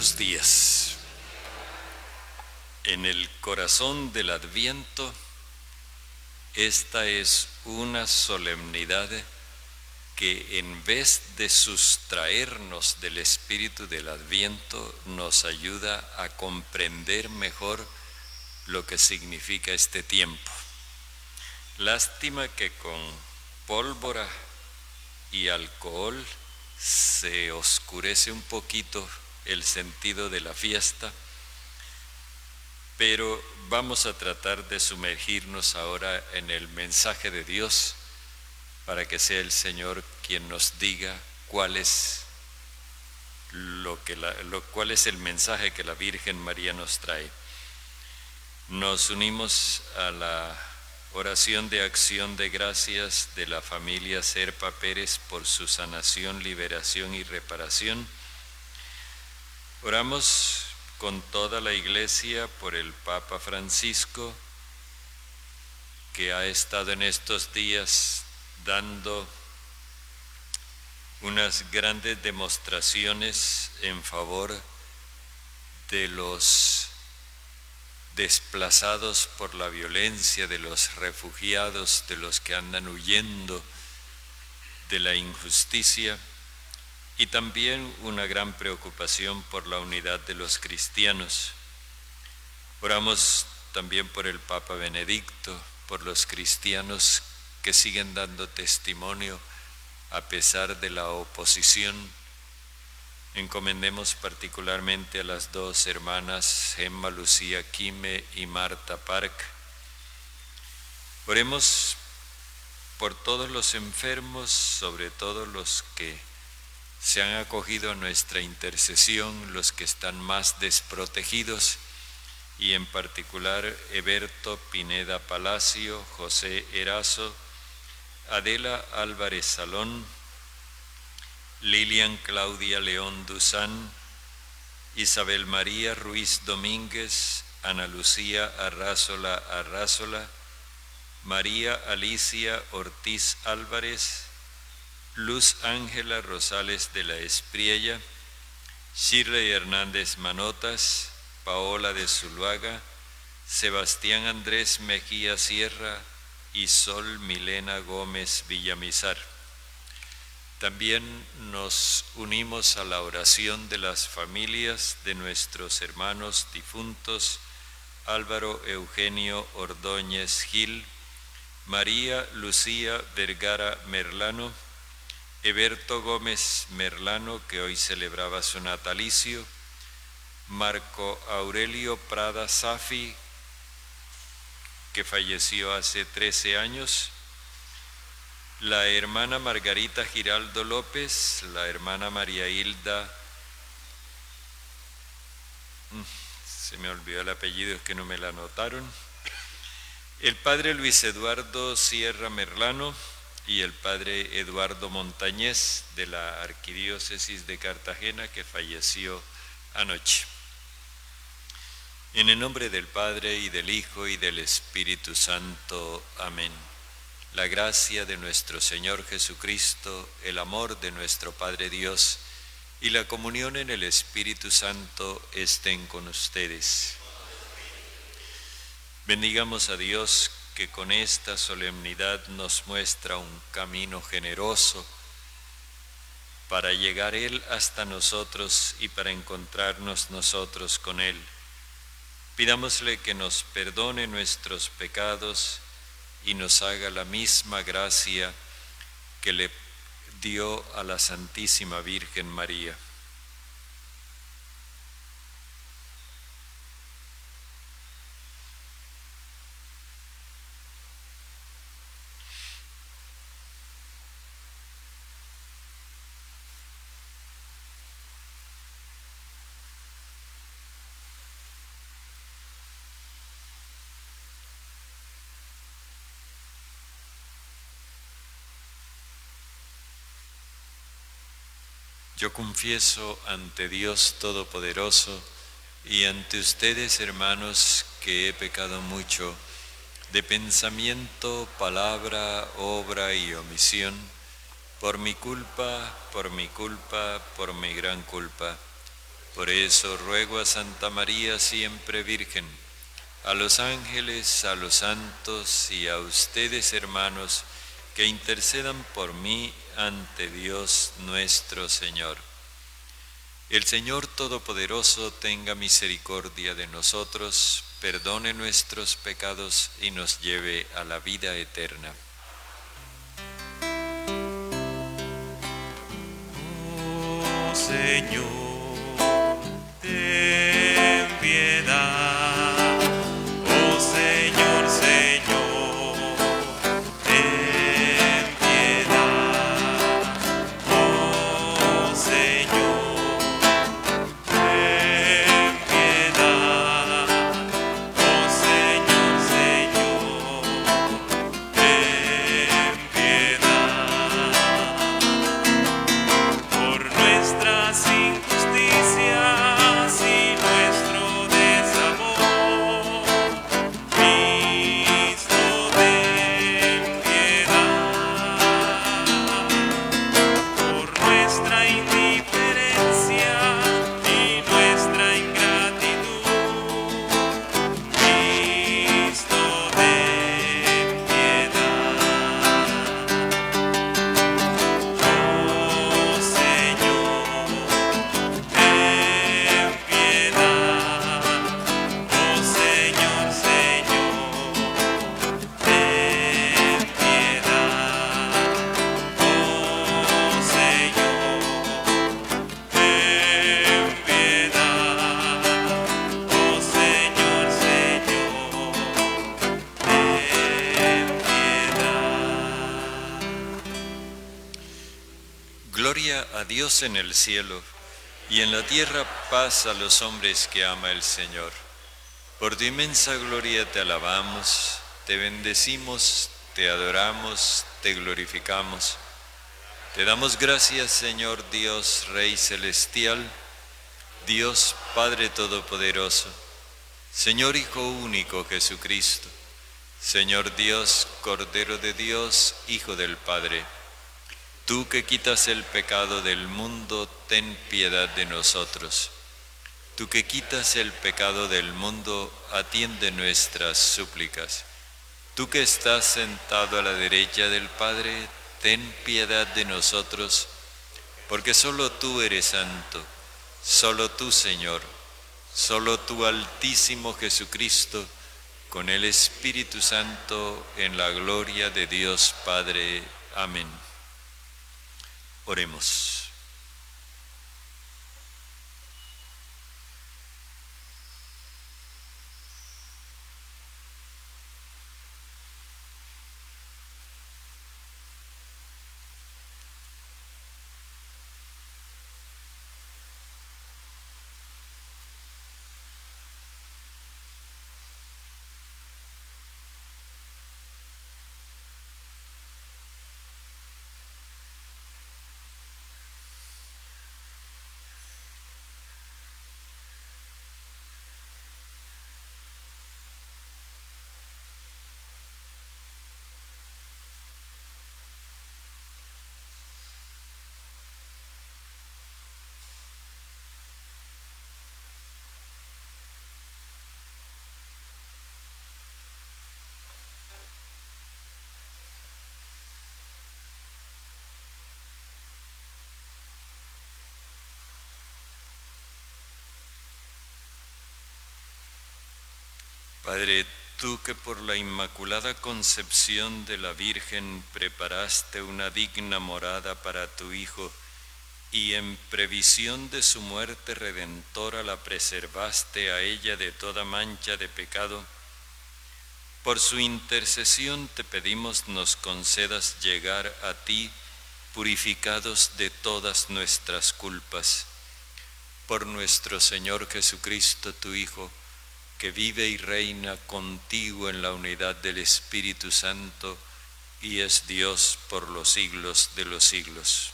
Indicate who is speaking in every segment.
Speaker 1: Buenos días. En el corazón del Adviento, esta es una solemnidad que en vez de sustraernos del espíritu del Adviento, nos ayuda a comprender mejor lo que significa este tiempo. Lástima que con pólvora y alcohol se oscurece un poquito el sentido de la fiesta, pero vamos a tratar de sumergirnos ahora en el mensaje de Dios para que sea el Señor quien nos diga cuál es el mensaje que la Virgen María nos trae. Nos unimos a la oración de acción de gracias de la familia Serpa Pérez por su sanación, liberación y reparación. Oramos con toda la Iglesia por el Papa Francisco, que ha estado en estos días dando unas grandes demostraciones en favor de los desplazados por la violencia, de los refugiados, de los que andan huyendo de la injusticia, y también una gran preocupación por la unidad de los cristianos. Oramos también por el Papa Benedicto, por los cristianos que siguen dando testimonio a pesar de la oposición. Encomendemos particularmente a las dos hermanas Gemma Lucía Quime y Marta Park. Oremos por todos los enfermos, sobre todo los que se han acogido a nuestra intercesión, los que están más desprotegidos, y en particular Eberto Pineda Palacio, José Erazo, Adela Álvarez Salón, Lilian Claudia León Duzán, Isabel María Ruiz Domínguez, Ana Lucía Arrázola, María Alicia Ortiz Álvarez, Luz Ángela Rosales de la Espriella, Shirley Hernández Manotas, Paola de Zuluaga, Sebastián Andrés Mejía Sierra y Sol Milena Gómez Villamizar. También nos unimos a la oración de las familias de nuestros hermanos difuntos Álvaro Eugenio Ordóñez Gil, María Lucía Vergara Merlano, Eberto Gómez Merlano, que hoy celebraba su natalicio, Marco Aurelio Prada Safi, que falleció hace 13 años, la hermana Margarita Giraldo López, la hermana María Hilda, se me olvidó el apellido, es que no me la anotaron, el padre Luis Eduardo Sierra Merlano y el padre Eduardo Montañez de la Arquidiócesis de Cartagena, que falleció anoche. En el nombre del Padre y del Hijo y del Espíritu Santo. Amén. La gracia de nuestro Señor Jesucristo, el amor de nuestro Padre Dios y la comunión en el Espíritu Santo estén con ustedes. Bendigamos a Dios, que con esta solemnidad nos muestra un camino generoso para llegar Él hasta nosotros y para encontrarnos nosotros con Él. Pidámosle que nos perdone nuestros pecados y nos haga la misma gracia que le dio a la Santísima Virgen María. Yo confieso ante Dios Todopoderoso y ante ustedes, hermanos, que he pecado mucho de pensamiento, palabra, obra y omisión, por mi culpa, por mi gran culpa. Por eso ruego a Santa María, siempre Virgen, a los ángeles, a los santos y a ustedes, hermanos, que intercedan por mí ante Dios nuestro Señor. El Señor Todopoderoso tenga misericordia de nosotros, perdone nuestros pecados y nos lleve a la vida eterna.
Speaker 2: Oh Señor, ten piedad. Oh Señor, Señor, ten piedad. Oh Señor, ten piedad. Oh Señor, Señor, ten piedad. Por nuestras injusticias y nuestro desamor, Cristo, ten piedad. Por nuestra indiferencia y nuestra ingratitud, Cristo, ten piedad. Oh Señor, ten piedad. Oh Señor, Señor, ten piedad. Oh Señor, ten piedad. Oh Señor, Señor, ten piedad.
Speaker 1: Gloria a Dios en el cielo, y en la tierra paz a los hombres que ama el Señor. Por tu inmensa gloria te alabamos, te bendecimos, te adoramos, te glorificamos. Te damos gracias, Señor Dios, Rey celestial, Dios Padre Todopoderoso, Señor Hijo único Jesucristo, Señor Dios, Cordero de Dios, Hijo del Padre. Tú que quitas el pecado del mundo, ten piedad de nosotros. Tú que quitas el pecado del mundo, atiende nuestras súplicas. Tú que estás sentado a la derecha del Padre, ten piedad de nosotros, porque solo tú eres santo, solo tú, Señor, solo tú, Altísimo Jesucristo, con el Espíritu Santo, en la gloria de Dios Padre. Amén. Oremos. Padre, tú que por la Inmaculada Concepción de la Virgen preparaste una digna morada para tu Hijo, y en previsión de su muerte redentora la preservaste a ella de toda mancha de pecado, por su intercesión te pedimos nos concedas llegar a ti purificados de todas nuestras culpas. Por nuestro Señor Jesucristo, tu Hijo, que vive y reina contigo en la unidad del Espíritu Santo y es Dios por los siglos de los siglos.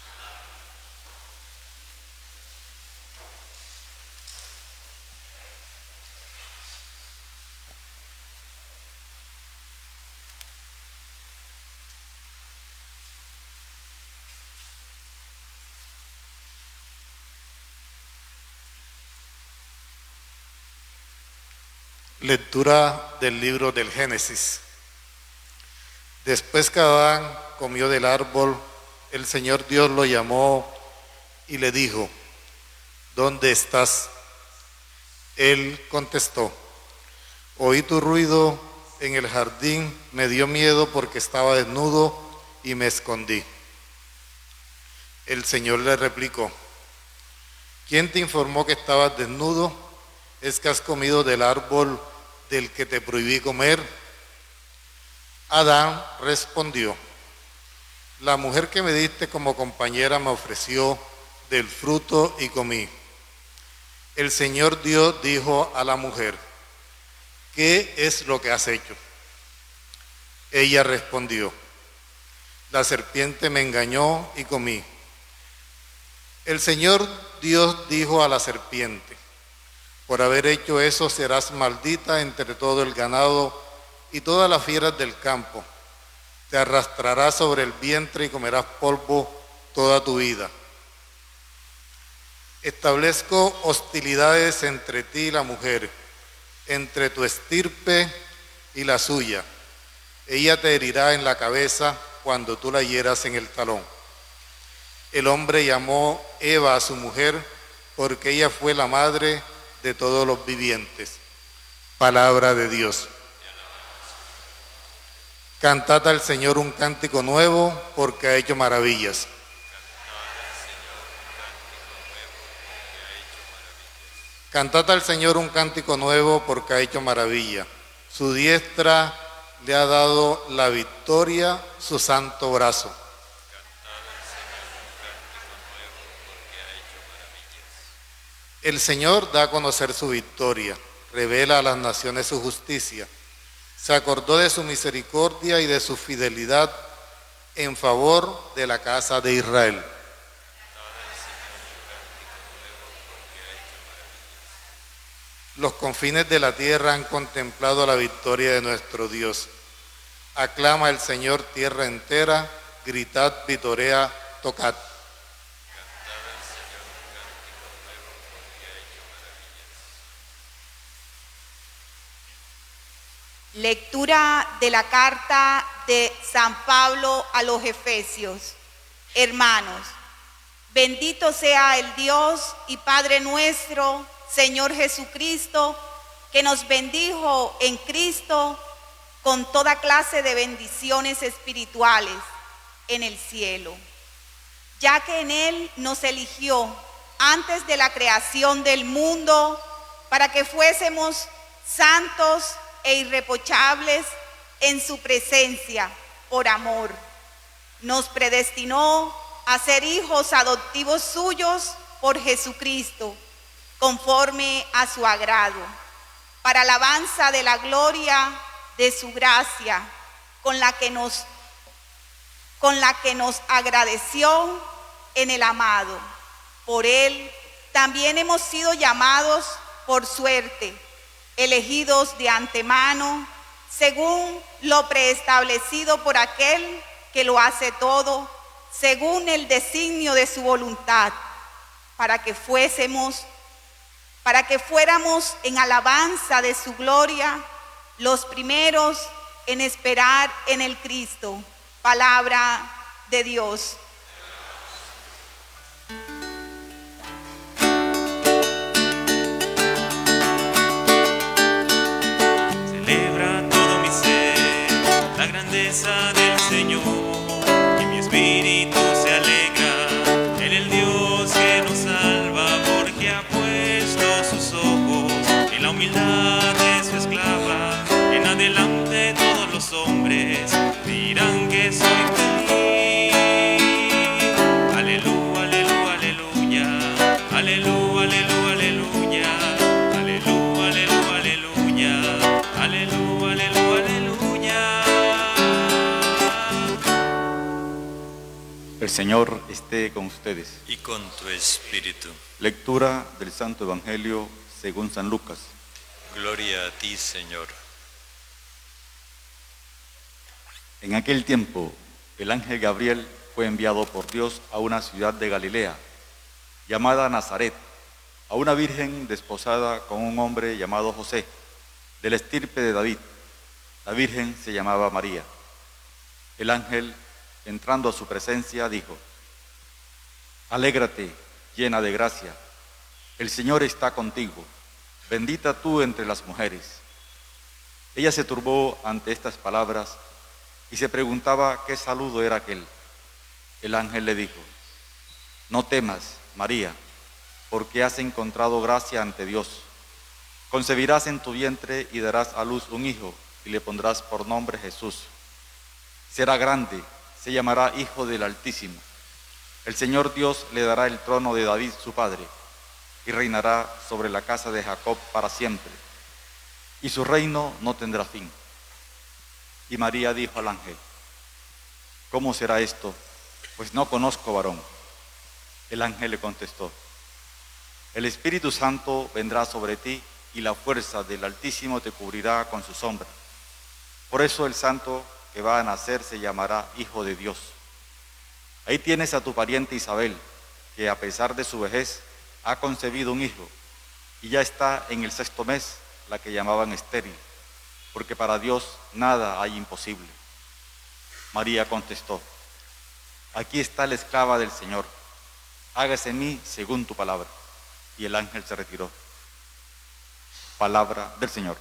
Speaker 3: Lectura del libro del Génesis. Después que Adán comió del árbol, el Señor Dios lo llamó y le dijo: ¿dónde estás? Él contestó: oí tu ruido en el jardín, me dio miedo porque estaba desnudo y me escondí. El Señor le replicó: ¿quién te informó que estabas desnudo? ¿Es que has comido del árbol del que te prohibí comer? Adán respondió: la mujer que me diste como compañera me ofreció del fruto y comí. El Señor Dios dijo a la mujer: ¿qué es lo que has hecho? Ella respondió: la serpiente me engañó y comí. El Señor Dios dijo a la serpiente: por haber hecho eso serás maldita entre todo el ganado y todas las fieras del campo. Te arrastrarás sobre el vientre y comerás polvo toda tu vida. Establezco hostilidades entre ti y la mujer, entre tu estirpe y la suya. Ella te herirá en la cabeza cuando tú la hieras en el talón. El hombre llamó Eva a su mujer porque ella fue la madre de todos los vivientes. Palabra de Dios. Cantad al Señor un cántico nuevo porque ha hecho maravillas. Cantad al Señor un cántico nuevo porque ha hecho maravilla. Su diestra le ha dado la victoria, su santo brazo. El Señor da a conocer su victoria, revela a las naciones su justicia. Se acordó de su misericordia y de su fidelidad en favor de la casa de Israel. Los confines de la tierra han contemplado la victoria de nuestro Dios. Aclama el Señor tierra entera, gritad, vitorea, tocad.
Speaker 4: Lectura de la carta de San Pablo a los Efesios. Hermanos, bendito sea el Dios y Padre nuestro, Señor Jesucristo, que nos bendijo en Cristo con toda clase de bendiciones espirituales en el cielo, ya que en Él nos eligió antes de la creación del mundo para que fuésemos santos e irreprochables en su presencia por amor. Nos predestinó a ser hijos adoptivos suyos por Jesucristo, conforme a su agrado, para alabanza de la gloria de su gracia, con la que nos agradeció en el amado. Por él también hemos sido llamados por suerte, elegidos de antemano, según lo preestablecido por aquel que lo hace todo, según el designio de su voluntad, para que fuéramos en alabanza de su gloria, los primeros en esperar en el Cristo. Palabra de Dios.
Speaker 2: Celebra todo mi ser la grandeza del Señor, y mi espíritu se alegra en el Dios que nos salva, porque ha puesto sus ojos en la humildad de su esclava. En adelante todos los hombres dirán que soy feliz. Aleluya, aleluya, aleluya, aleluya, aleluya, aleluya, aleluya, aleluya, aleluya, aleluya, aleluya.
Speaker 5: El Señor esté con ustedes.
Speaker 1: Y con tu espíritu.
Speaker 5: Lectura del Santo Evangelio según San Lucas.
Speaker 1: Gloria a ti, Señor.
Speaker 5: En aquel tiempo, el ángel Gabriel fue enviado por Dios a una ciudad de Galilea, llamada Nazaret, a una virgen desposada con un hombre llamado José, de la estirpe de David. La Virgen se llamaba María. El ángel, entrando a su presencia, dijo: Alégrate, llena de gracia, el Señor está contigo, bendita tú entre las mujeres. Ella se turbó ante estas palabras y se preguntaba qué saludo era aquel. El ángel le dijo: No temas, María, porque has encontrado gracia ante Dios. Concebirás en tu vientre y darás a luz un hijo, y le pondrás por nombre Jesús. Será grande, se llamará Hijo del Altísimo. El Señor Dios le dará el trono de David su padre, y reinará sobre la casa de Jacob para siempre, y su reino no tendrá fin. Y María dijo al ángel: ¿Cómo será esto? Pues no conozco varón. El ángel le contestó: El Espíritu Santo vendrá sobre ti, y la fuerza del Altísimo te cubrirá con su sombra. Por eso el santo que va a nacer se llamará Hijo de Dios. Ahí tienes a tu pariente Isabel, que a pesar de su vejez ha concebido un hijo, y ya está en el 6º mes, la que llamaban estéril, porque para Dios nada hay imposible. María contestó: Aquí está la esclava del Señor, hágase en mí según tu palabra. Y el ángel se retiró. Palabra del Señor.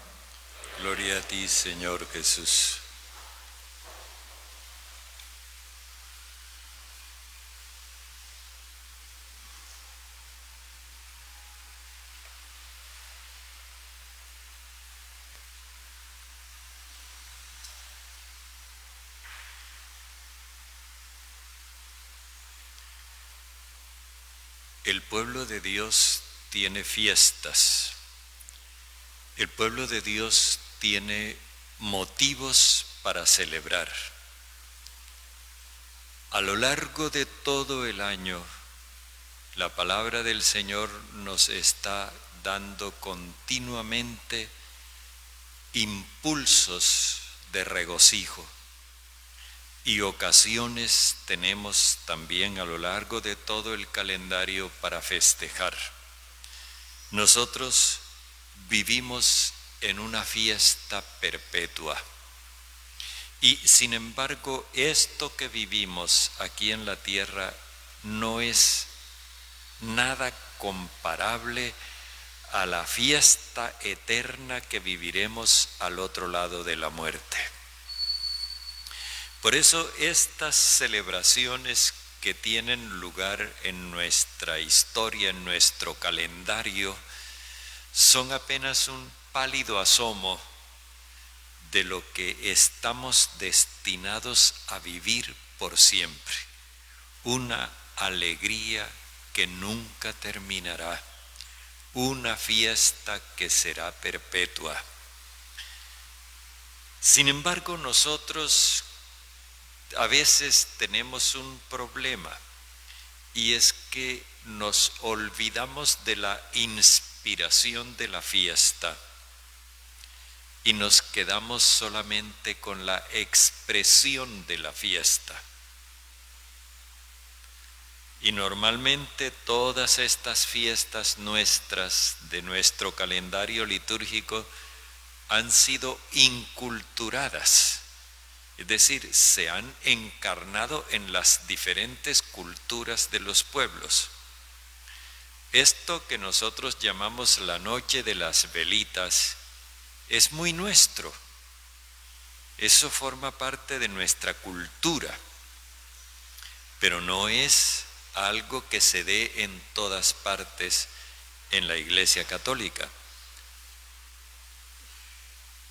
Speaker 1: Gloria a ti, Señor Jesús. El pueblo de Dios tiene fiestas. El pueblo de Dios tiene motivos para celebrar. A lo largo de todo el año, la palabra del Señor nos está dando continuamente impulsos de regocijo. Y ocasiones tenemos también a lo largo de todo el calendario para festejar. Nosotros vivimos en una fiesta perpetua. Y sin embargo, esto que vivimos aquí en la tierra no es nada comparable a la fiesta eterna que viviremos al otro lado de la muerte. Por eso estas celebraciones que tienen lugar en nuestra historia, en nuestro calendario, son apenas un pálido asomo de lo que estamos destinados a vivir por siempre. Una alegría que nunca terminará, una fiesta que será perpetua. Sin embargo, nosotros a veces tenemos un problema, y es que nos olvidamos de la inspiración de la fiesta y nos quedamos solamente con la expresión de la fiesta. Y normalmente todas estas fiestas nuestras de nuestro calendario litúrgico han sido inculturadas. Es decir, se han encarnado en las diferentes culturas de los pueblos. Esto que nosotros llamamos la noche de las velitas es muy nuestro. Eso forma parte de nuestra cultura, pero no es algo que se dé en todas partes en la Iglesia Católica.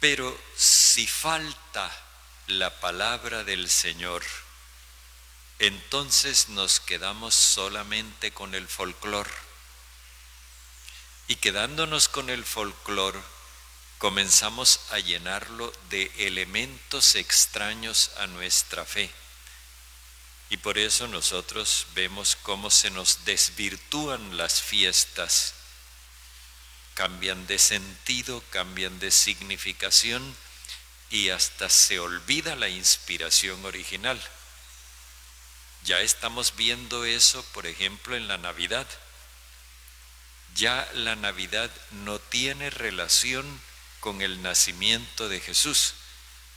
Speaker 1: Pero si falta la palabra del Señor, entonces nos quedamos solamente con el folclore. Y quedándonos con el folclore, comenzamos a llenarlo de elementos extraños a nuestra fe. Y por eso nosotros vemos cómo se nos desvirtúan las fiestas, cambian de sentido, cambian de significación, y hasta se olvida la inspiración original. Ya estamos viendo eso, por ejemplo, en la Navidad. Ya la Navidad no tiene relación con el nacimiento de Jesús.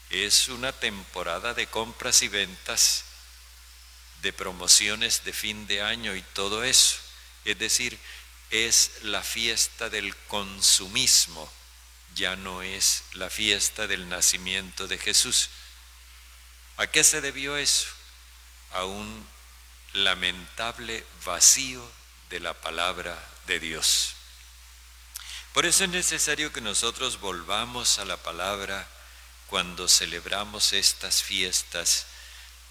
Speaker 1: Es una temporada de compras y ventas, de promociones de fin de año y todo eso. Es decir, es la fiesta del consumismo, ya no es la fiesta del nacimiento de Jesús. ¿A qué se debió eso? A un lamentable vacío de la palabra de Dios. Por eso es necesario que nosotros volvamos a la palabra cuando celebramos estas fiestas,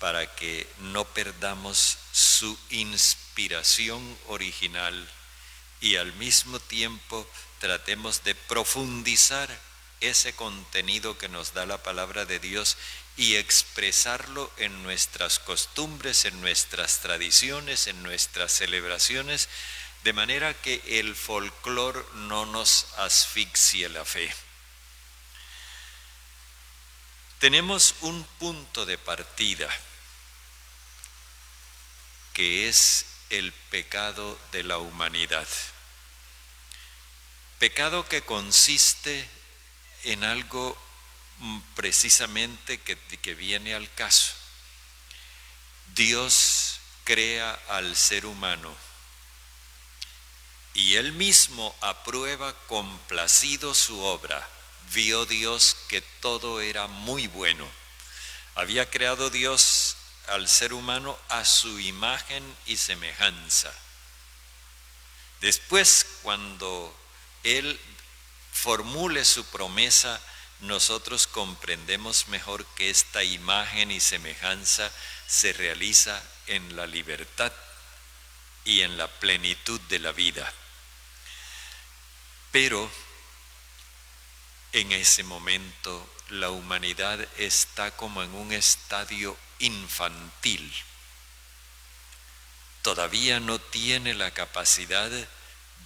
Speaker 1: para que no perdamos su inspiración original y al mismo tiempo tratemos de profundizar ese contenido que nos da la palabra de Dios y expresarlo en nuestras costumbres, en nuestras tradiciones, en nuestras celebraciones, de manera que el folclore no nos asfixie la fe. Tenemos un punto de partida, que es el pecado de la humanidad. Pecado que consiste en algo precisamente que viene al caso. Dios crea al ser humano y Él mismo aprueba complacido su obra. Vio Dios que todo era muy bueno. Había creado Dios al ser humano a su imagen y semejanza. Después, cuando Él formule su promesa, nosotros comprendemos mejor que esta imagen y semejanza se realiza en la libertad y en la plenitud de la vida. Pero en ese momento la humanidad está como en un estadio infantil. Todavía no tiene la capacidad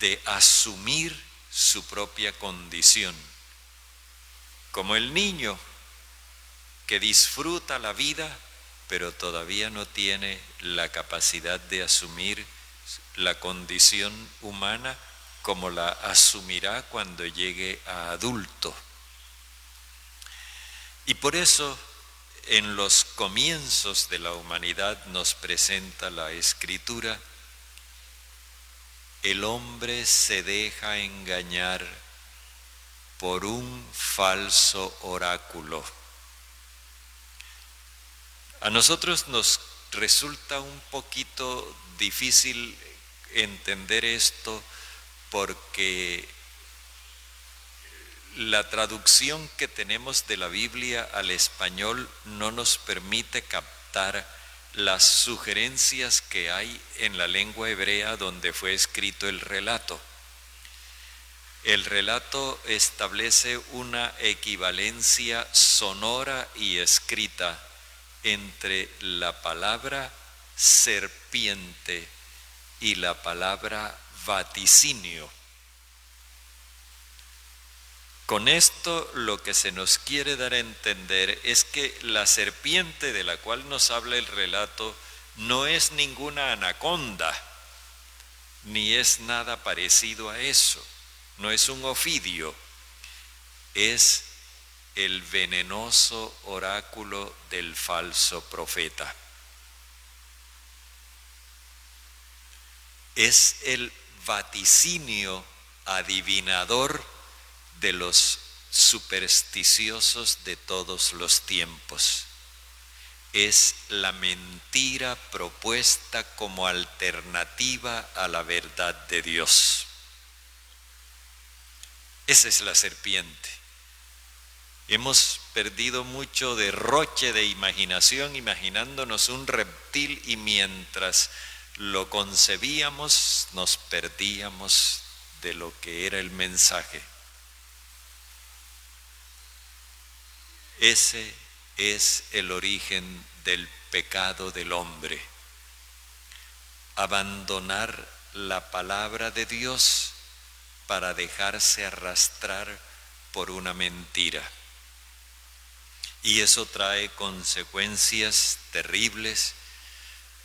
Speaker 1: de asumir su propia condición. Como el niño que disfruta la vida, pero todavía no tiene la capacidad de asumir la condición humana como la asumirá cuando llegue a adulto. Y por eso, en los comienzos de la humanidad nos presenta la Escritura, el hombre se deja engañar por un falso oráculo. A nosotros nos resulta un poquito difícil entender esto porque la traducción que tenemos de la Biblia al español no nos permite captar las sugerencias que hay en la lengua hebrea donde fue escrito el relato. El relato establece una equivalencia sonora y escrita entre la palabra serpiente y la palabra vaticinio. Con esto lo que se nos quiere dar a entender es que la serpiente de la cual nos habla el relato no es ninguna anaconda, ni es nada parecido a eso, no es un ofidio, es el venenoso oráculo del falso profeta. Es el vaticinio adivinador de los supersticiosos de todos los tiempos. Es la mentira propuesta como alternativa a la verdad de Dios. Esa es la serpiente. Hemos perdido mucho derroche de imaginación imaginándonos un reptil y mientras lo concebíamos nos perdíamos de lo que era el mensaje. Ese es el origen del pecado del hombre. Abandonar la palabra de Dios para dejarse arrastrar por una mentira. Y eso trae consecuencias terribles.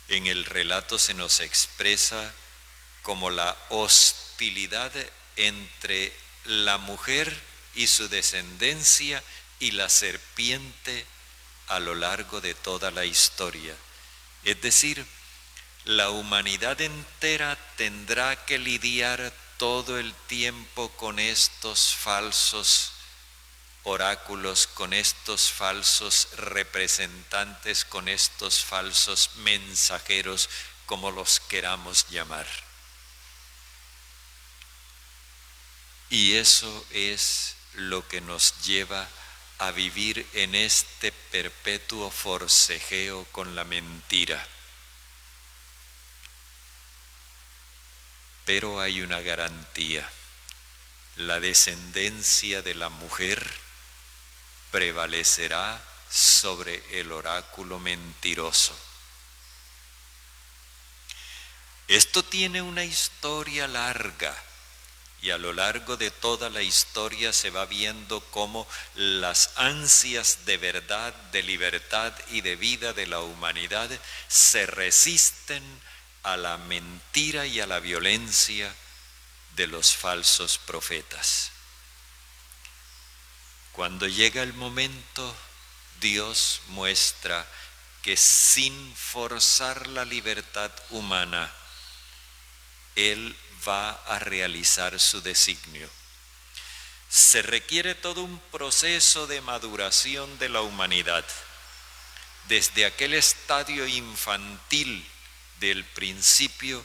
Speaker 1: En el relato se nos expresa como la hostilidad entre la mujer y su descendencia y la serpiente a lo largo de toda la historia. Es decir, la humanidad entera tendrá que lidiar todo el tiempo con estos falsos oráculos, con estos falsos representantes, con estos falsos mensajeros, como los queramos llamar. Y eso es lo que nos lleva a vivir en este perpetuo forcejeo con la mentira. Pero hay una garantía: la descendencia de la mujer prevalecerá sobre el oráculo mentiroso. Esto tiene una historia larga, y a lo largo de toda la historia se va viendo cómo las ansias de verdad, de libertad y de vida de la humanidad se resisten a la mentira y a la violencia de los falsos profetas. Cuando llega el momento, Dios muestra que sin forzar la libertad humana, Él va a realizar su designio. Se requiere todo un proceso de maduración de la humanidad, desde aquel estadio infantil del principio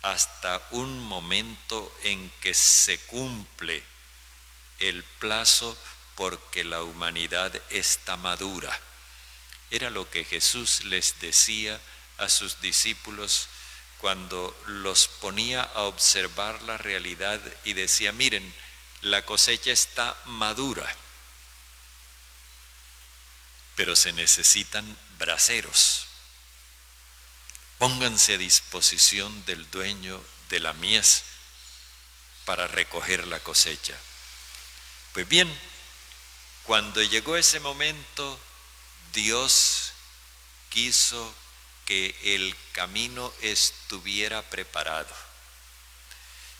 Speaker 1: hasta un momento en que se cumple el plazo porque la humanidad está madura. Era lo que Jesús les decía a sus discípulos cuando los ponía a observar la realidad y decía: miren, la cosecha está madura, pero se necesitan braceros. Pónganse a disposición del dueño de la mies para recoger la cosecha. Pues bien, cuando llegó ese momento, Dios quiso que el camino estuviera preparado.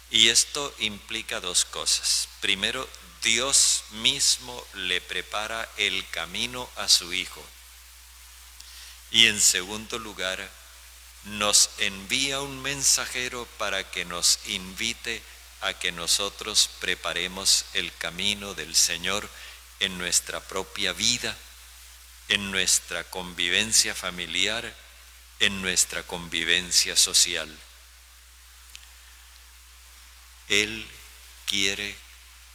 Speaker 1: Y esto implica dos cosas. Primero, Dios mismo le prepara el camino a su Hijo. Y en segundo lugar, nos envía un mensajero para que nos invite a que nosotros preparemos el camino del Señor en nuestra propia vida, en nuestra convivencia familiar, en nuestra convivencia social. Él quiere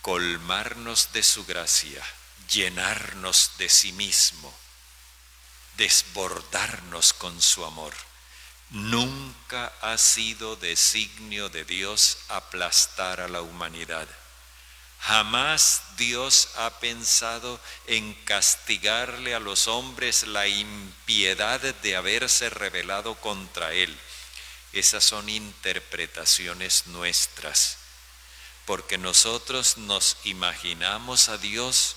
Speaker 1: colmarnos de su gracia, llenarnos de sí mismo, desbordarnos con su amor. Nunca ha sido designio de Dios aplastar a la humanidad. Jamás Dios ha pensado en castigarle a los hombres la impiedad de haberse rebelado contra Él. Esas son interpretaciones nuestras, porque nosotros nos imaginamos a Dios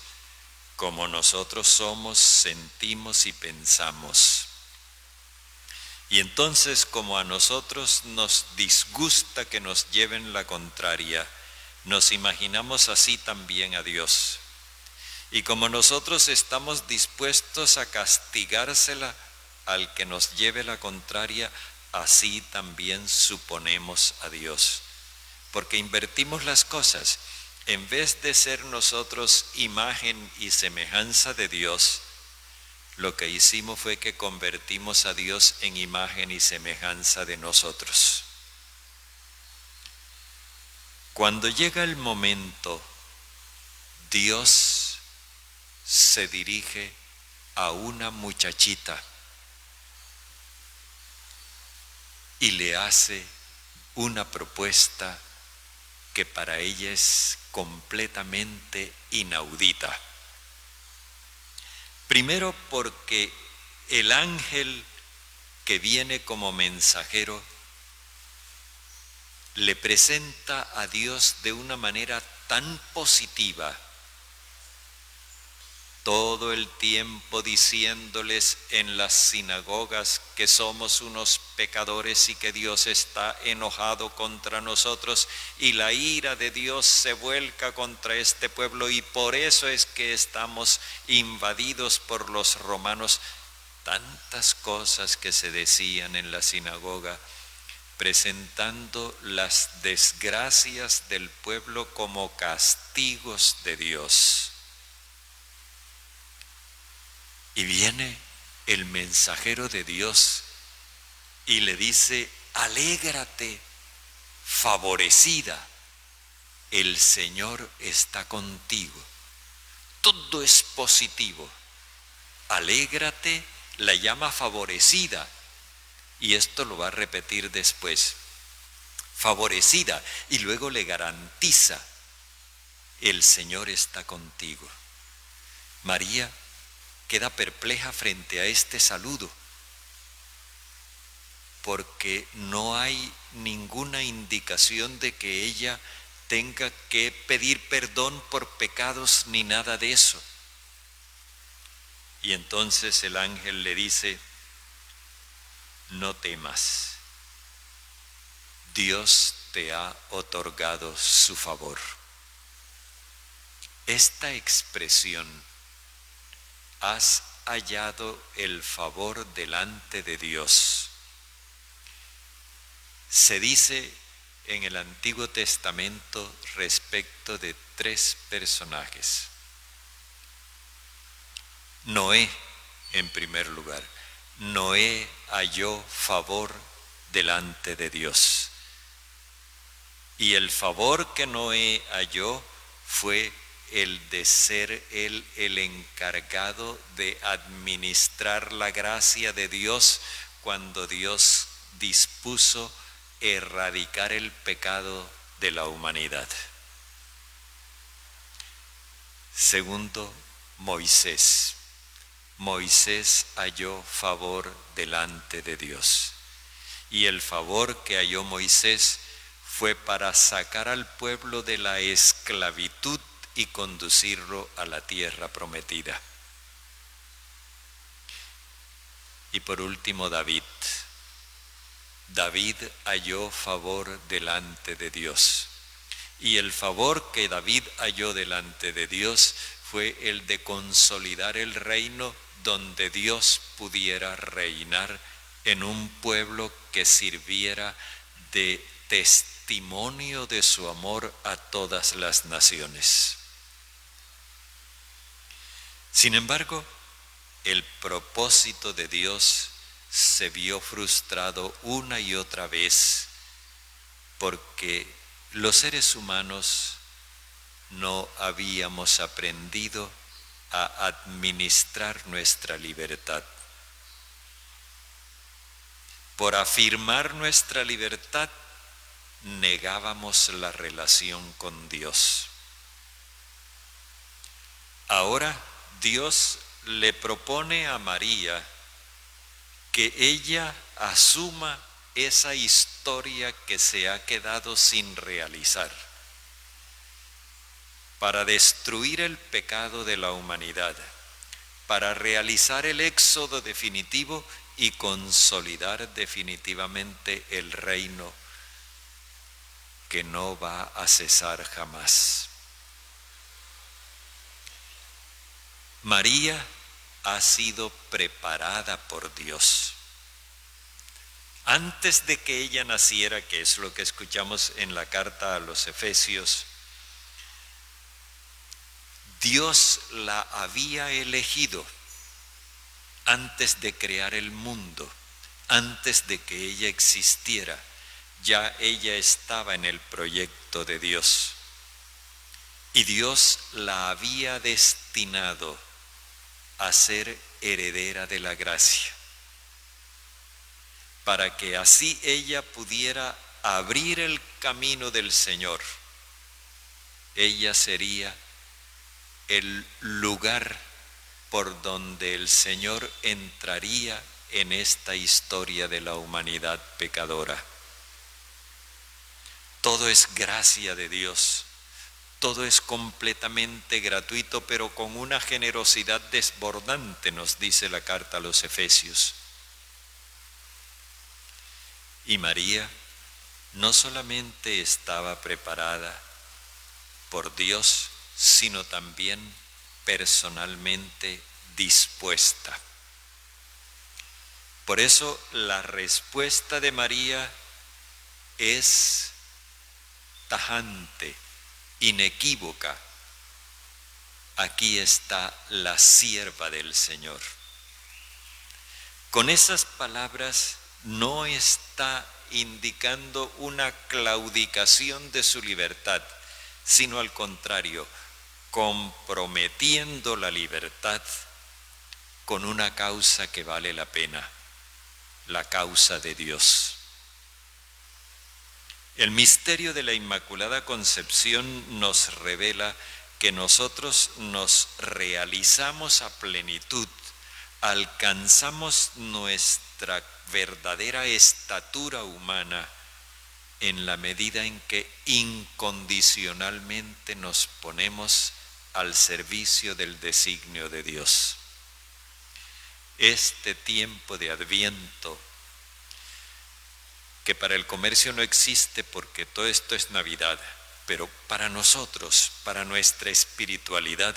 Speaker 1: como nosotros somos, sentimos y pensamos. Y entonces, como a nosotros nos disgusta que nos lleven la contraria, nos imaginamos así también a Dios. Y como nosotros estamos dispuestos a castigársela al que nos lleve la contraria, así también suponemos a Dios. Porque invertimos las cosas. En vez de ser nosotros imagen y semejanza de Dios, lo que hicimos fue que convertimos a Dios en imagen y semejanza de nosotros. Cuando llega el momento, Dios se dirige a una muchachita y le hace una propuesta que para ella es completamente inaudita. Primero, porque el ángel que viene como mensajero le presenta a Dios de una manera tan positiva todo el tiempo diciéndoles en las sinagogas que somos unos pecadores y que Dios está enojado contra nosotros y la ira de Dios se vuelca contra este pueblo y por eso es que estamos invadidos por los romanos. Tantas cosas que se decían en la sinagoga, presentando las desgracias del pueblo como castigos de Dios. Y viene el mensajero de Dios y le dice: alégrate, favorecida, el Señor está contigo. Todo es positivo. Alégrate, la llama favorecida. Y esto lo va a repetir después. Favorecida. Y luego le garantiza: el Señor está contigo. María queda perpleja frente a este saludo, porque no hay ninguna indicación de que ella tenga que pedir perdón por pecados ni nada de eso. Y entonces el ángel le dice: no temas, Dios te ha otorgado su favor. Esta expresión, has hallado el favor delante de Dios, se dice en el Antiguo Testamento respecto de 3 personajes. Noé, en primer lugar. Noé halló favor delante de Dios. Y el favor que Noé halló fue el de ser él el encargado de administrar la gracia de Dios cuando Dios dispuso erradicar el pecado de la humanidad. Segundo, Moisés. Moisés halló favor delante de Dios. Y el favor que halló Moisés fue para sacar al pueblo de la esclavitud y conducirlo a la tierra prometida. Y por último, David. David halló favor delante de Dios. Y el favor que David halló delante de Dios fue el de consolidar el reino donde Dios pudiera reinar en un pueblo que sirviera de testimonio de su amor a todas las naciones. Sin embargo, el propósito de Dios se vio frustrado una y otra vez porque los seres humanos no habíamos aprendido a administrar nuestra libertad. Por afirmar nuestra libertad, negábamos la relación con Dios. Ahora Dios le propone a María que ella asuma esa historia que se ha quedado sin realizar, para destruir el pecado de la humanidad, para realizar el éxodo definitivo y consolidar definitivamente el reino que no va a cesar jamás. María ha sido preparada por Dios. Antes de que ella naciera, que es lo que escuchamos en la carta a los Efesios, Dios la había elegido antes de crear el mundo, antes de que ella existiera. Ya ella estaba en el proyecto de Dios. Y Dios la había destinado a ser heredera de la gracia, para que así ella pudiera abrir el camino del Señor. Ella sería el lugar por donde el Señor entraría en esta historia de la humanidad pecadora. Todo es gracia de Dios, Todo es completamente gratuito, pero con una generosidad desbordante, nos dice la carta a los Efesios. Y María no solamente estaba preparada por Dios, sino también personalmente dispuesta. Por eso la respuesta de María es tajante, inequívoca. Aquí está la sierva del Señor. Con esas palabras no está indicando una claudicación de su libertad, sino al contrario, comprometiendo la libertad con una causa que vale la pena, la causa de Dios. El misterio de la Inmaculada Concepción nos revela que nosotros nos realizamos a plenitud, alcanzamos nuestra verdadera estatura humana en la medida en que incondicionalmente nos ponemos al servicio del designio de Dios. Este tiempo de Adviento, que para el comercio no existe porque todo esto es Navidad, pero para nosotros, para nuestra espiritualidad,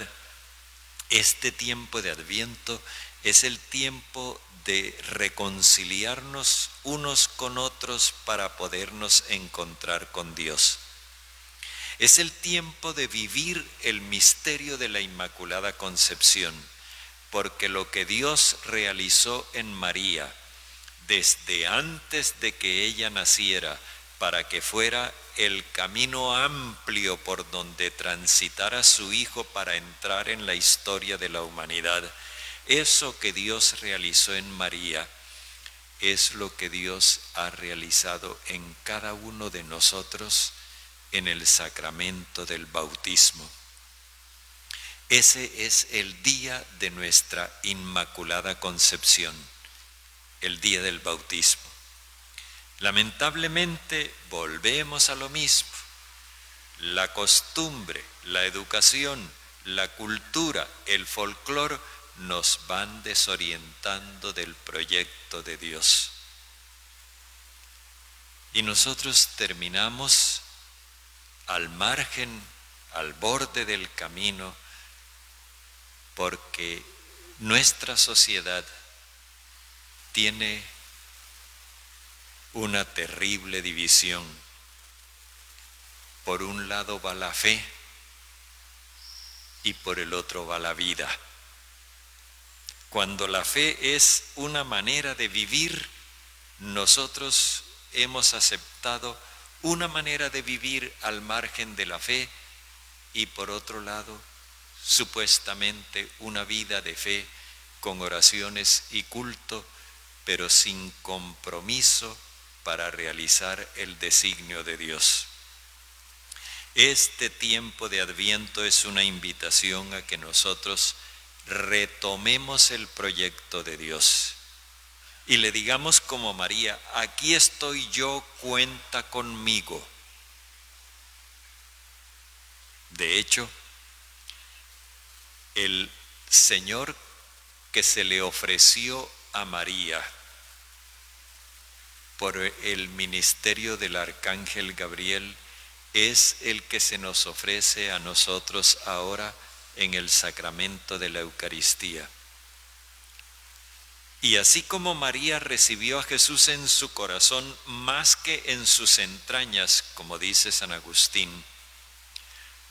Speaker 1: este tiempo de Adviento es el tiempo de reconciliarnos unos con otros para podernos encontrar con Dios. Es el tiempo de vivir el misterio de la Inmaculada Concepción, porque lo que Dios realizó en María desde antes de que ella naciera, para que fuera el camino amplio por donde transitara su Hijo para entrar en la historia de la humanidad, eso que Dios realizó en María es lo que Dios ha realizado en cada uno de nosotros en el sacramento del bautismo. Ese es el día de nuestra Inmaculada Concepción, el día del bautismo. Lamentablemente volvemos a lo mismo. La costumbre, la educación, la cultura, el folclore nos van desorientando del proyecto de Dios. Y nosotros terminamos al margen, al borde del camino, porque nuestra sociedad tiene una terrible división. Por un lado va la fe y por el otro va la vida. Cuando la fe es una manera de vivir, nosotros hemos aceptado una manera de vivir al margen de la fe y por otro lado, supuestamente una vida de fe con oraciones y culto, pero sin compromiso para realizar el designio de Dios. Este tiempo de Adviento es una invitación a que nosotros retomemos el proyecto de Dios y le digamos como María: aquí estoy yo, cuenta conmigo. De hecho, el Señor que se le ofreció a María por el ministerio del arcángel Gabriel es el que se nos ofrece a nosotros ahora en el sacramento de la Eucaristía. Y así como María recibió a Jesús en su corazón más que en sus entrañas, como dice San Agustín,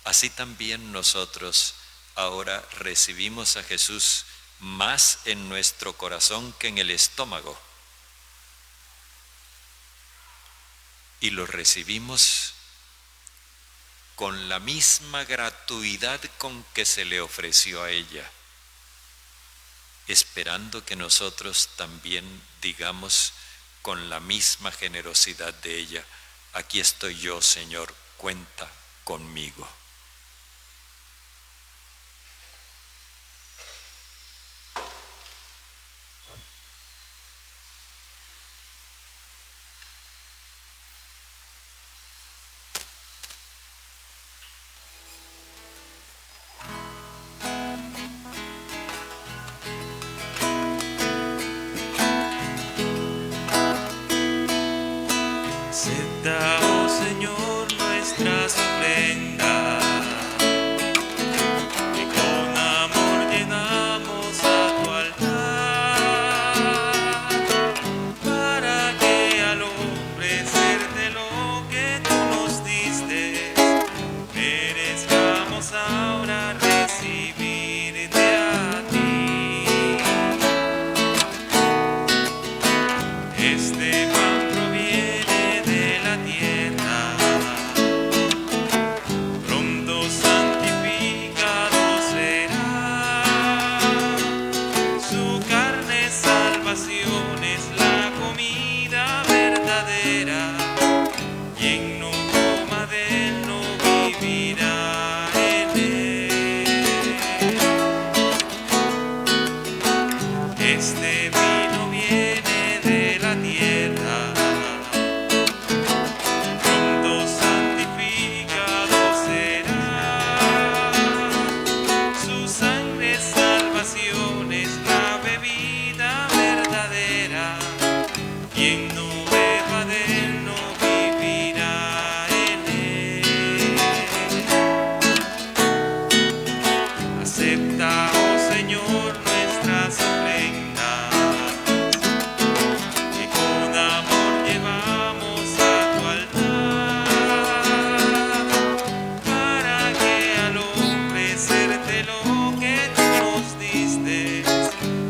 Speaker 1: así también nosotros ahora recibimos a Jesús más en nuestro corazón que en el estómago. Y lo recibimos con la misma gratuidad con que se le ofreció a ella, esperando que nosotros también digamos con la misma generosidad de ella: aquí estoy yo, Señor, cuenta conmigo.
Speaker 2: Acepta, oh Señor, nuestras ofrendas, que con amor llegamos a tu altar, para que al ofrecerte lo que tú nos diste, merezcamos ahora recibirte a ti. Este pan proviene de la tierra, pronto santificado será. Su carne salvación es la comida verdadera. Quien no coma de él no vivirá en él. Este vino viene de la tierra, pronto santificado será. Su sangre salvación es la bebida verdadera. Quien no beba de él no vivirá en él. Acepta, oh Señor, nuestras ofrendas, que con amor llevamos a tu altar, para que al ofrecerte lo que tú nos diste,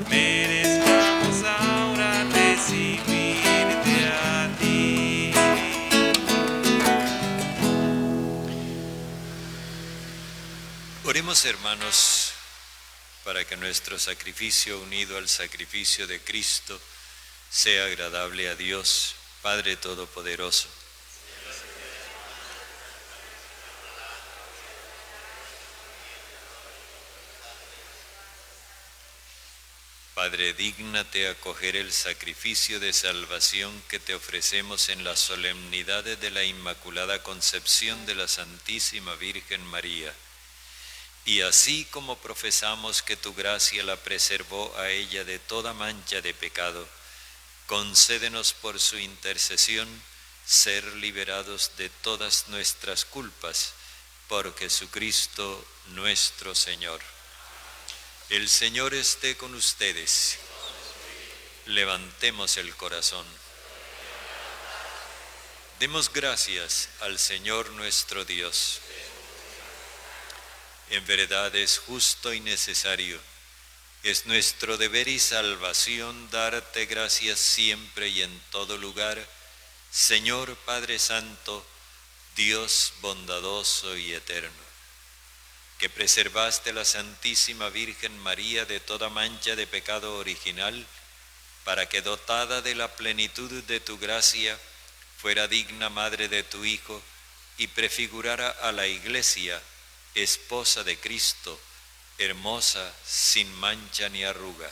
Speaker 2: merezcamos ahora recibirte a ti.
Speaker 1: Oremos, hermanos, para que nuestro sacrificio unido al sacrificio de Cristo sea agradable a Dios, Padre Todopoderoso. Padre, dígnate acoger el sacrificio de salvación que te ofrecemos en las solemnidades de la Inmaculada Concepción de la Santísima Virgen María. Y así como profesamos que tu gracia la preservó a ella de toda mancha de pecado, concédenos por su intercesión ser liberados de todas nuestras culpas, por Jesucristo nuestro Señor. El Señor esté con ustedes. Levantemos el corazón. Demos gracias al Señor nuestro Dios. En verdad es justo y necesario, es nuestro deber y salvación darte gracias siempre y en todo lugar, Señor Padre Santo, Dios bondadoso y eterno, que preservaste a la Santísima Virgen María de toda mancha de pecado original, para que dotada de la plenitud de tu gracia, fuera digna madre de tu Hijo y prefigurara a la Iglesia, esposa de Cristo, hermosa, sin mancha ni arruga.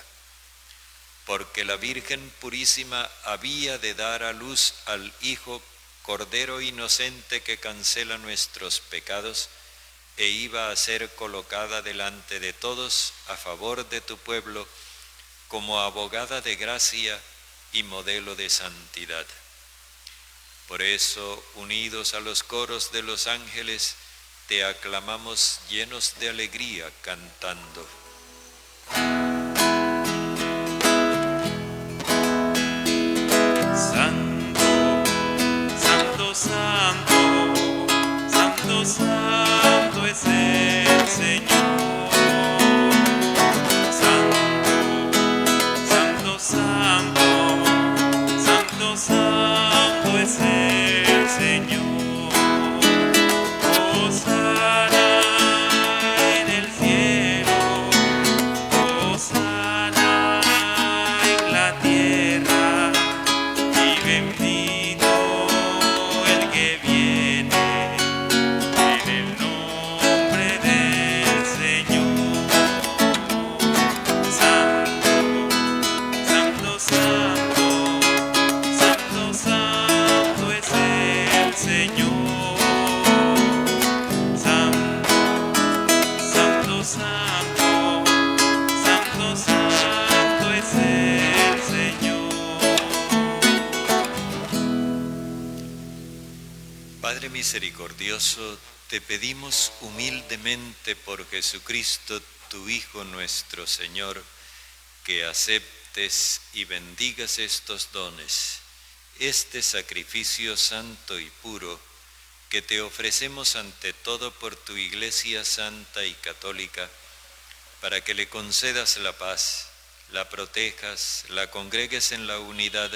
Speaker 1: Porque la Virgen Purísima había de dar a luz al Hijo, Cordero inocente que cancela nuestros pecados, e iba a ser colocada delante de todos a favor de tu pueblo, como abogada de gracia y modelo de santidad. Por eso, unidos a los coros de los ángeles, te aclamamos llenos de alegría cantando.
Speaker 2: Santo, santo, santo, santo, santo es el Señor. Santo, santo, santo, santo, santo es el Señor. Hosana en el cielo, hosana en la tierra, y bendito el que viene en el nombre del Señor. Santo, santo, santo, santo, santo es el Señor.
Speaker 1: Padre misericordioso, te pedimos humildemente por Jesucristo, tu Hijo nuestro Señor, que aceptes y bendigas estos dones, este sacrificio santo y puro, que te ofrecemos ante todo por tu Iglesia santa y católica, para que le concedas la paz, la protejas, la congregues en la unidad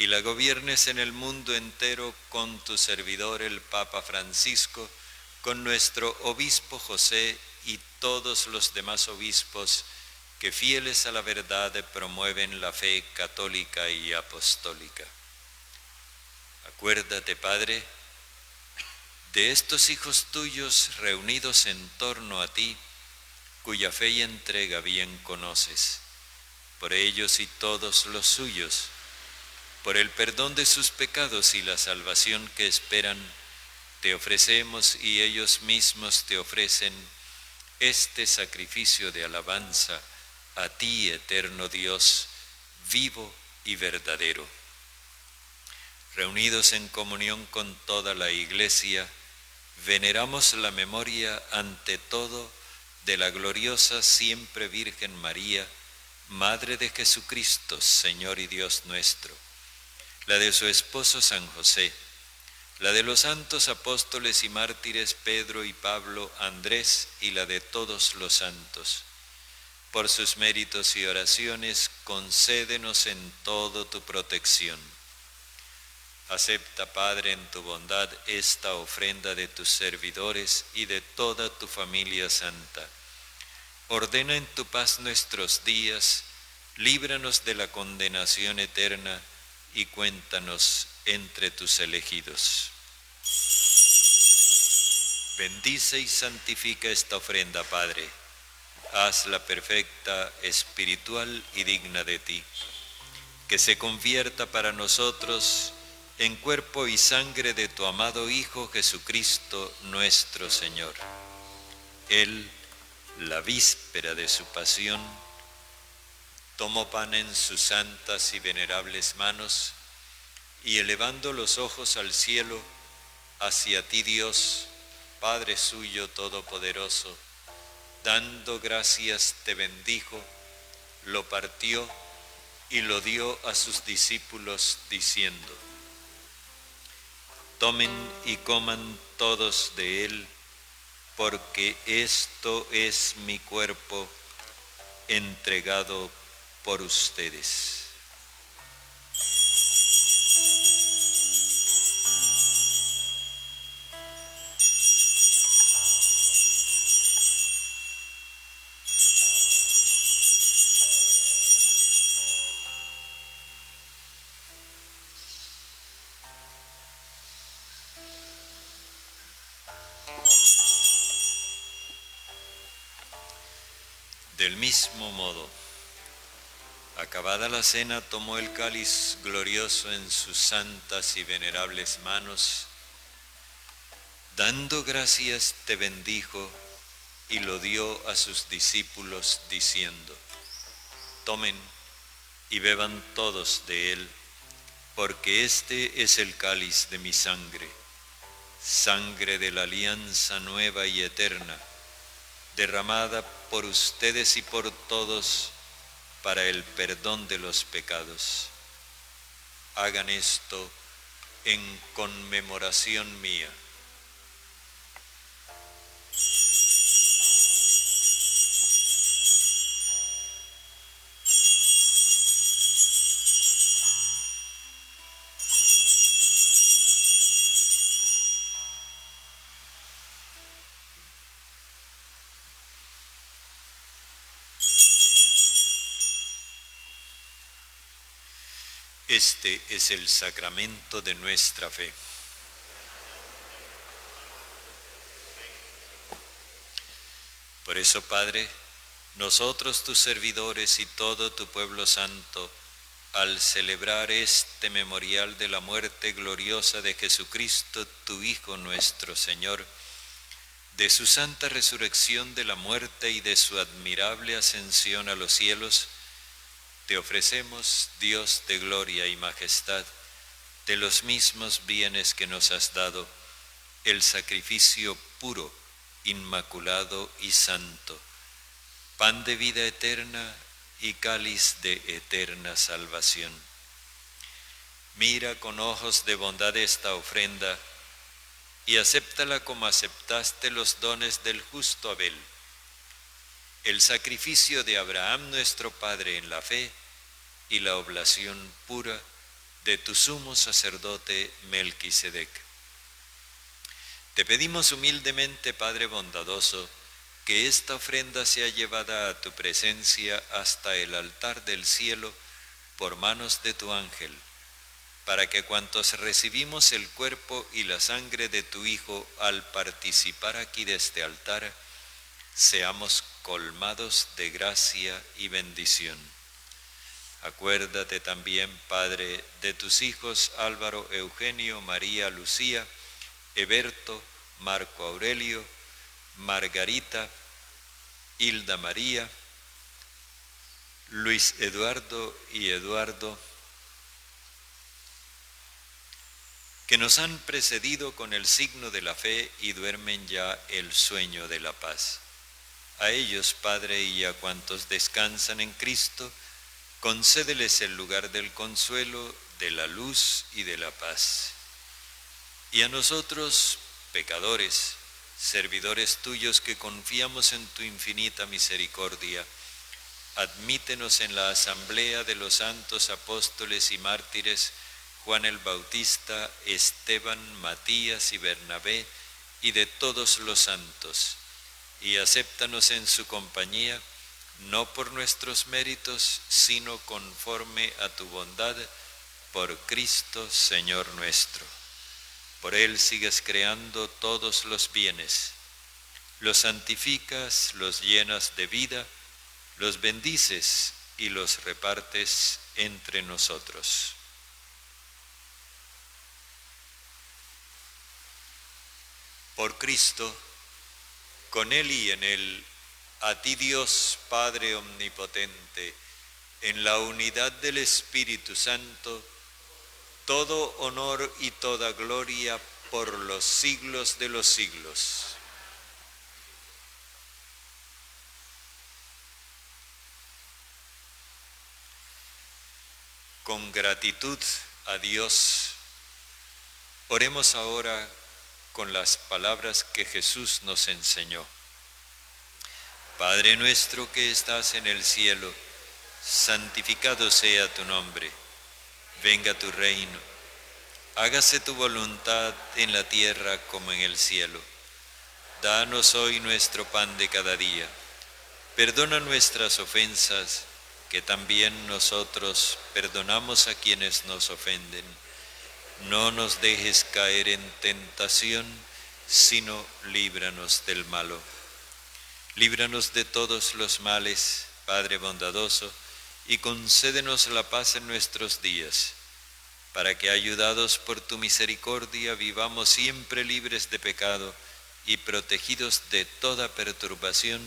Speaker 1: y la gobiernes en el mundo entero con tu servidor el Papa Francisco, con nuestro obispo José y todos los demás obispos que fieles a la verdad promueven la fe católica y apostólica. Acuérdate, Padre, de estos hijos tuyos reunidos en torno a ti, cuya fe y entrega bien conoces. Por ellos y todos los suyos, por el perdón de sus pecados y la salvación que esperan, te ofrecemos y ellos mismos te ofrecen este sacrificio de alabanza a ti, eterno Dios, vivo y verdadero. Reunidos en comunión con toda la Iglesia, veneramos la memoria ante todo de la gloriosa siempre Virgen María, Madre de Jesucristo, Señor y Dios nuestro, la de su esposo San José, la de los santos apóstoles y mártires Pedro y Pablo, Andrés, y la de todos los santos. Por sus méritos y oraciones, concédenos en todo tu protección. Acepta, Padre, en tu bondad esta ofrenda de tus servidores y de toda tu familia santa. Ordena en tu paz nuestros días, líbranos de la condenación eterna y cuéntanos entre tus elegidos. Bendice y santifica esta ofrenda, Padre. Hazla perfecta, espiritual y digna de ti. Que se convierta para nosotros en cuerpo y sangre de tu amado Hijo Jesucristo nuestro Señor. Él, la víspera de su pasión, tomó pan en sus santas y venerables manos y elevando los ojos al cielo, hacia ti Dios, Padre suyo todopoderoso, dando gracias te bendijo, lo partió y lo dio a sus discípulos diciendo: tomen y coman todos de él, porque esto es mi cuerpo entregado por ustedes. Del mismo modo, acabada la cena, tomó el cáliz glorioso en sus santas y venerables manos, dando gracias te bendijo y lo dio a sus discípulos diciendo: tomen y beban todos de él, porque este es el cáliz de mi sangre, sangre de la alianza nueva y eterna, derramada por ustedes y por todos para el perdón de los pecados. Hagan esto en conmemoración mía. Este es el sacramento de nuestra fe. Por eso, Padre, nosotros tus servidores y todo tu pueblo santo, al celebrar este memorial de la muerte gloriosa de Jesucristo, tu Hijo nuestro Señor, de su santa resurrección de la muerte y de su admirable ascensión a los cielos, te ofrecemos, Dios de gloria y majestad, de los mismos bienes que nos has dado, el sacrificio puro, inmaculado y santo, pan de vida eterna y cáliz de eterna salvación. Mira con ojos de bondad esta ofrenda y acéptala como aceptaste los dones del justo Abel, el sacrificio de Abraham nuestro Padre en la fe y la oblación pura de tu sumo sacerdote Melquisedec. Te pedimos humildemente, Padre bondadoso, que esta ofrenda sea llevada a tu presencia hasta el altar del cielo por manos de tu ángel, para que cuantos recibimos el cuerpo y la sangre de tu Hijo al participar aquí de este altar, seamos colmados de gracia y bendición. Acuérdate también, Padre, de tus hijos Álvaro, Eugenio, María, Lucía, Eberto, Marco Aurelio, Margarita, Hilda María, Luis Eduardo y Eduardo, que nos han precedido con el signo de la fe y duermen ya el sueño de la paz. A ellos, Padre, y a cuantos descansan en Cristo, concédeles el lugar del consuelo, de la luz y de la paz. Y a nosotros, pecadores, servidores tuyos que confiamos en tu infinita misericordia, admítenos en la asamblea de los santos apóstoles y mártires Juan el Bautista, Esteban, Matías y Bernabé, y de todos los santos, y acéptanos en su compañía, no por nuestros méritos, sino conforme a tu bondad, por Cristo Señor nuestro. Por Él sigues creando todos los bienes, los santificas, los llenas de vida, los bendices y los repartes entre nosotros. Por Cristo, con Él y en Él, a ti Dios Padre omnipotente, en la unidad del Espíritu Santo, todo honor y toda gloria por los siglos de los siglos. Con gratitud a Dios, oremos ahora con las palabras que Jesús nos enseñó. Padre nuestro que estás en el cielo, santificado sea tu nombre. Venga tu reino. Hágase tu voluntad en la tierra como en el cielo. Danos hoy nuestro pan de cada día. Perdona nuestras ofensas, que también nosotros perdonamos a quienes nos ofenden. No nos dejes caer en tentación, sino líbranos del malo. Líbranos de todos los males, Padre bondadoso, y concédenos la paz en nuestros días, para que, ayudados por tu misericordia, vivamos siempre libres de pecado y protegidos de toda perturbación,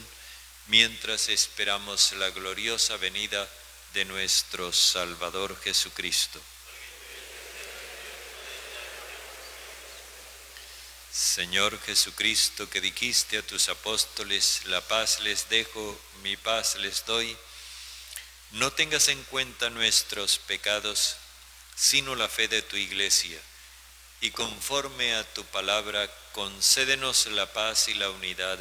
Speaker 1: mientras esperamos la gloriosa venida de nuestro Salvador Jesucristo. Señor Jesucristo, que dijiste a tus apóstoles, la paz les dejo, mi paz les doy, no tengas en cuenta nuestros pecados, sino la fe de tu Iglesia, y conforme a tu palabra, concédenos la paz y la unidad,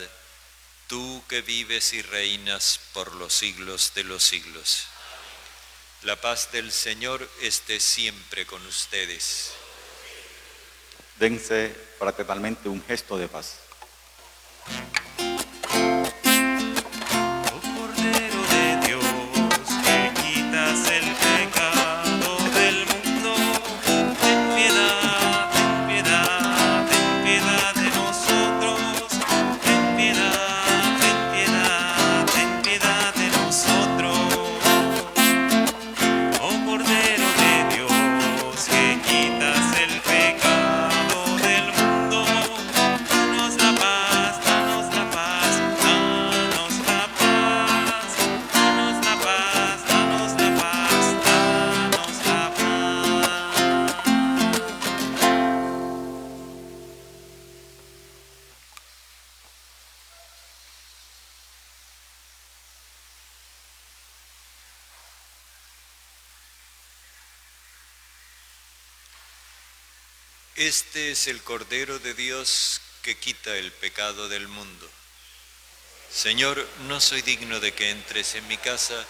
Speaker 1: tú que vives y reinas por los siglos de los siglos. La paz del Señor esté siempre con ustedes.
Speaker 5: Dense fraternalmente un gesto de paz.
Speaker 2: Oh Cordero de Dios, que quitas el pecado del mundo, ten piedad, ten piedad, ten piedad de nosotros, ten piedad, ten piedad, ten piedad de nosotros. Oh Cordero de Dios, que quitas el pecado del mundo, danos la paz, danos la
Speaker 1: Este es el Cordero de Dios que quita el pecado del mundo. Señor, no soy digno de que entres en mi casa,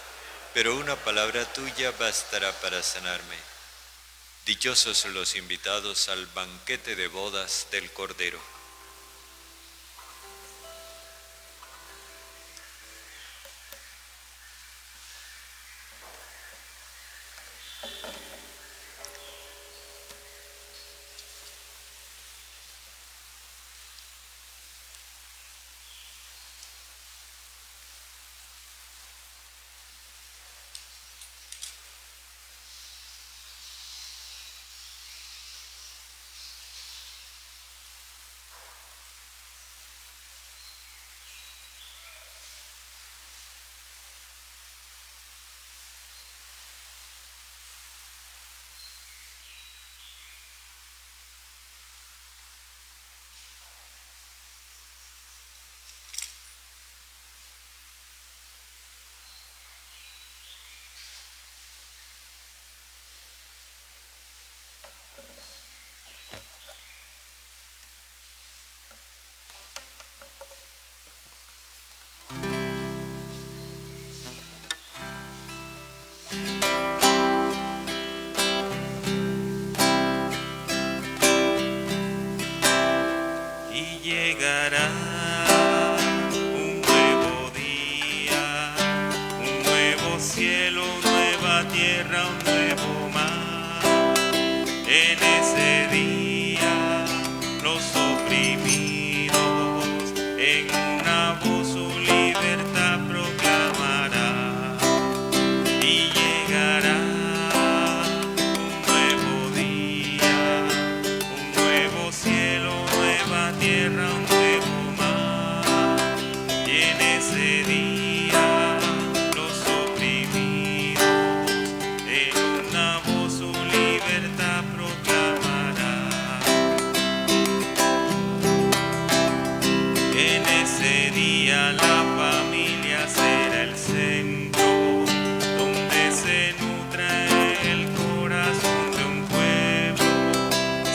Speaker 1: pero una palabra tuya bastará para sanarme. Dichosos los invitados al banquete de bodas del Cordero.
Speaker 2: Llegará un nuevo día, un nuevo cielo, nueva tierra, un nuevo mar. En ese día los oprimidos en una voz su libertad proclamará. Y llegará un nuevo día, un nuevo cielo, nueva tierra, un nuevo mar. Y en ese día los oprimidos en una voz su libertad proclamará. En ese día la familia será el centro donde se nutra el corazón de un pueblo.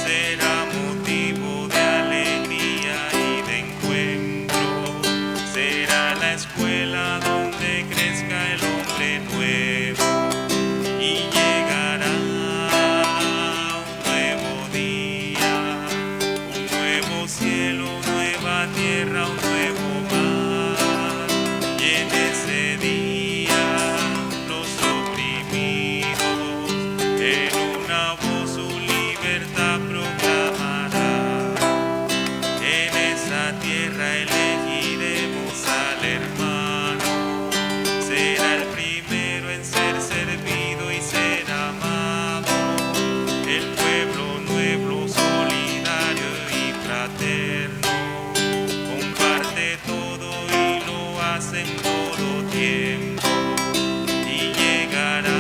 Speaker 2: Será motivo de alegría y de encuentro. Será la escuela donde crezca el hombre nuevo. Y llegará un nuevo día, un nuevo cielo, nueva tierra, un nuevo mar. Y en ese día los oprimidos en una voz su libertad proclamará. En esa tierra elegiremos al hermano. Será el primero en ser servido y ser amado. El pueblo nuevo, solidario y fraterno, comparte todo y lo hace en todo tiempo. Y llegará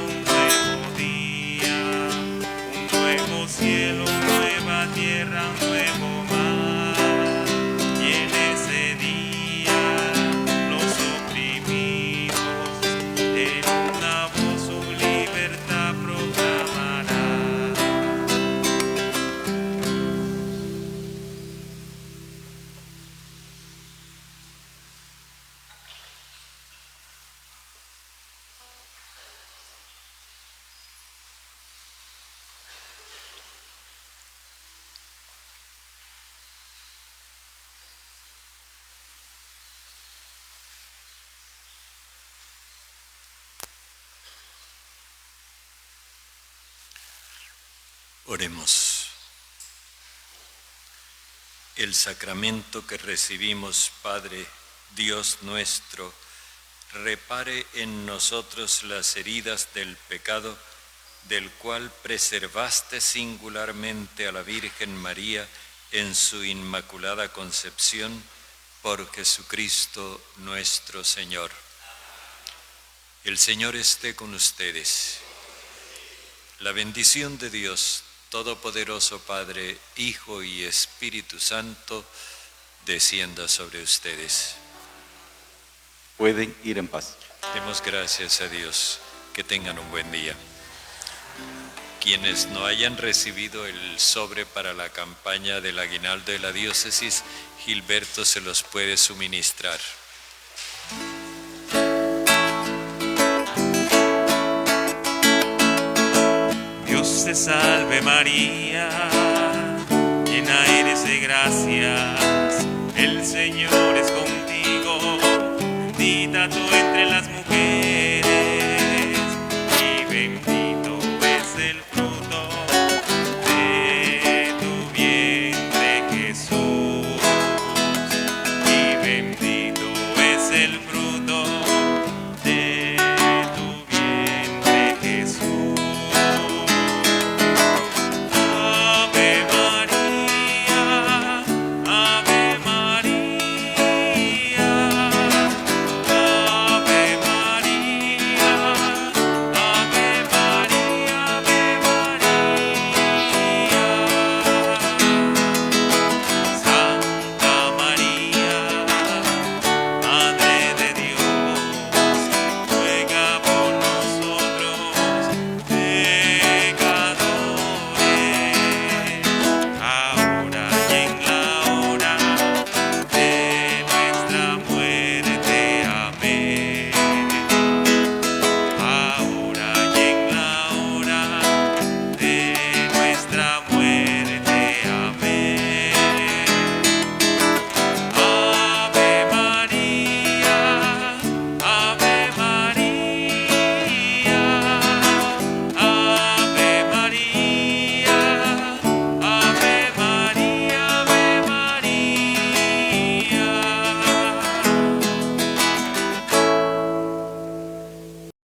Speaker 2: un nuevo día, un nuevo cielo, nueva tierra, un nuevo mar. Y en ese día los oprimidos en una voz su libertad proclamará.
Speaker 1: Oremos. El sacramento que recibimos, Padre, Dios nuestro, repare en nosotros las heridas del pecado, del cual preservaste singularmente a la Virgen María en su inmaculada concepción, por Jesucristo nuestro Señor. El Señor esté con ustedes. La bendición de Dios Todopoderoso, Padre, Hijo y Espíritu Santo, descienda sobre ustedes.
Speaker 5: Pueden ir en paz.
Speaker 1: Demos gracias a Dios. Que tengan un buen día. quienes no hayan recibido el sobre para la campaña del aguinaldo de la diócesis, Gilberto se los puede suministrar.
Speaker 2: Dios te salve María, llena eres de gracia, el Señor es contigo.